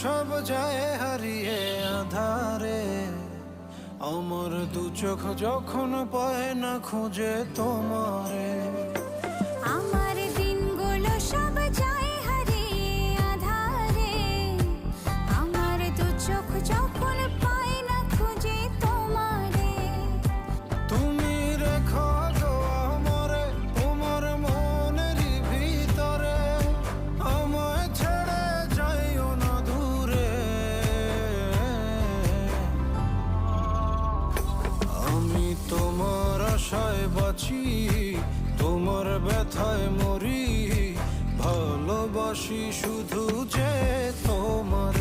সব যায় হারিয়ে আধারে, আমার দু চোখ যখন পায় না খুঁজে তোমারে। আমার দিনগুলো সব যায় হারিয়ে আঁধারে, আমার দু চোখ যখন পায় না খুঁজে তোমারে। তুমি রেখো গো আমারে তোমার মনেরই ভিতরে, আমায় ছেড়ে যাইও না দূরে। আমি তোমার আশায় বাঁচি, তোমার ব্যথায় মরি, ভালোবাসি শুধু যে তোমার।